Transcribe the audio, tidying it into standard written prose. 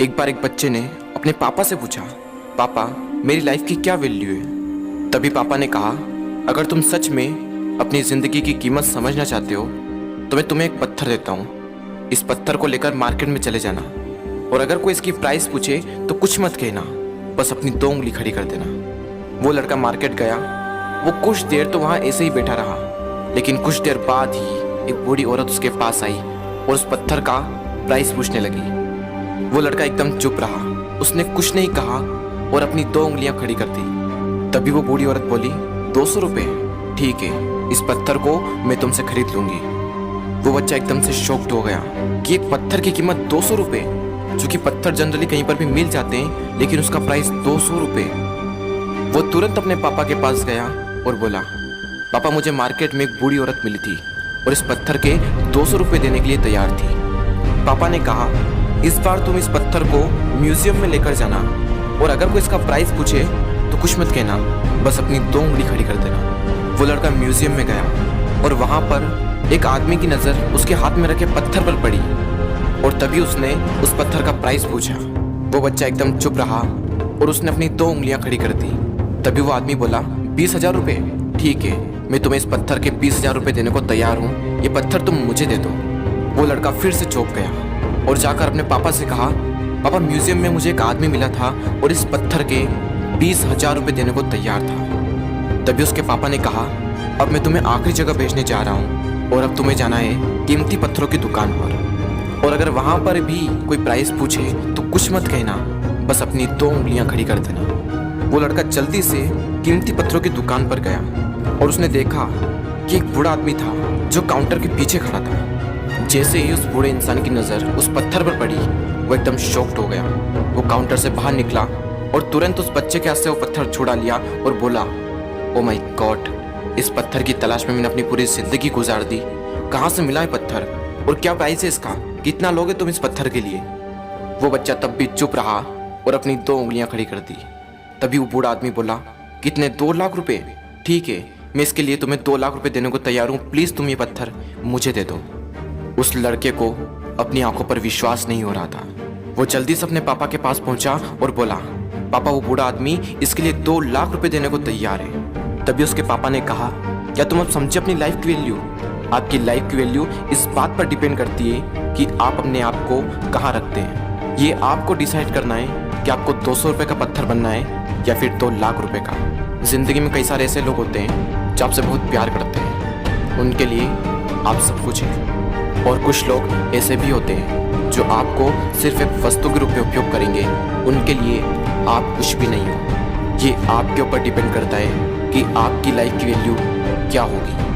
एक बार एक बच्चे ने अपने पापा से पूछा, पापा मेरी लाइफ की क्या वैल्यू है। तभी पापा ने कहा, अगर तुम सच में अपनी ज़िंदगी की कीमत समझना चाहते हो तो मैं तुम्हें एक पत्थर देता हूँ। इस पत्थर को लेकर मार्केट में चले जाना और अगर कोई इसकी प्राइस पूछे तो कुछ मत कहना, बस अपनी 2 उंगली खड़ी कर देना। वो लड़का मार्केट गया। वो कुछ देर तो वहाँ ऐसे ही बैठा रहा, लेकिन कुछ देर बाद ही एक बूढ़ी औरत उसके पास आई और उस पत्थर का प्राइस पूछने लगी। वो लड़का एकदम चुप रहा, उसने कुछ नहीं कहा और अपनी 2 उंगलियां खड़ी कर दी। तभी वो बूढ़ी औरत बोली, 200 रुपये, ठीक है, इस पत्थर को मैं तुमसे खरीद लूंगी। वो बच्चा एकदम से शॉक्ड हो गया कि एक पत्थर की कीमत 200 रुपये, जो कि पत्थर जनरली कहीं पर भी मिल जाते हैं, लेकिन उसका प्राइस 200 रुपये। वो तुरंत अपने पापा के पास गया और बोला, पापा मुझे मार्केट में एक बूढ़ी औरत मिली थी और इस पत्थर के 200 रुपये देने के लिए तैयार थी। पापा ने कहा, इस बार तुम इस पत्थर को म्यूजियम में लेकर जाना और अगर कोई इसका प्राइस पूछे तो कुछ मत कहना, बस अपनी 2 उंगली खड़ी कर देना। वो लड़का म्यूजियम में गया और वहाँ पर एक आदमी की नज़र उसके हाथ में रखे पत्थर पर पड़ी और तभी उसने उस पत्थर का प्राइस पूछा। वो बच्चा एकदम चुप रहा और उसने अपनी 2 उंगलियां खड़ी कर दी। तभी वो आदमी बोला, 20,000 रुपये, ठीक है, मैं तुम्हें इस पत्थर के 20,000 रुपये देने को तैयार हूँ, ये पत्थर तुम मुझे दे दो। वो लड़का फिर से चौंक गया और जाकर अपने पापा से कहा, पापा म्यूजियम में मुझे एक आदमी मिला था और इस पत्थर के 20,000 रुपये देने को तैयार था। तभी उसके पापा ने कहा, अब मैं तुम्हें आखिरी जगह भेजने जा रहा हूँ और अब तुम्हें जाना है कीमती पत्थरों की दुकान पर और अगर वहाँ पर भी कोई प्राइस पूछे तो कुछ मत कहना, बस अपनी 2 उंगलियां खड़ी कर देना। वो लड़का जल्दी से कीमती पत्थरों की दुकान पर गया और उसने देखा कि एक बूढ़ा आदमी था जो काउंटर के पीछे खड़ा था। जैसे ही उस बूढ़े इंसान की नज़र उस पत्थर पर पड़ी, वो एकदम शॉक्ड हो गया। वो काउंटर से बाहर निकला और तुरंत उस बच्चे के हाथ से वो पत्थर छुड़ा लिया और बोला, ओ माय गॉड, इस पत्थर की तलाश में मैंने अपनी पूरी जिंदगी गुजार दी। कहाँ से मिला है पत्थर और क्या प्राइस है इसका, कितना लोगे तुम इस पत्थर के लिए। वो बच्चा तब भी चुप रहा और अपनी 2 उंगलियां खड़ी कर दी। तभी वो बूढ़ा आदमी बोला, कितने, 2 लाख रुपये, ठीक है, मैं इसके लिए तुम्हें 2 लाख रुपये देने को तैयार हूँ, प्लीज़ तुम ये पत्थर मुझे दे दो। उस लड़के को अपनी आंखों पर विश्वास नहीं हो रहा था। वो जल्दी से अपने पापा के पास पहुंचा और बोला, पापा वो बूढ़ा आदमी इसके लिए 2 लाख रुपए देने को तैयार है। तभी उसके पापा ने कहा, क्या तुम अब समझे अपनी लाइफ की वैल्यू? आपकी लाइफ की वैल्यू इस बात पर डिपेंड करती है कि आप अपने आप को कहाँ रखते हैं। ये आपको डिसाइड करना है कि आपको 200 रुपये का पत्थर बनना है या फिर 2 लाख रुपए का। जिंदगी में कई सारे ऐसे लोग होते हैं जो आपसे बहुत प्यार करते हैं, उनके लिए आप सब कुछ हैं, और कुछ लोग ऐसे भी होते हैं जो आपको सिर्फ एक वस्तु के रूप में उपयोग करेंगे, उनके लिए आप कुछ भी नहीं हो। ये आपके ऊपर डिपेंड करता है कि आपकी लाइफ की वैल्यू क्या होगी।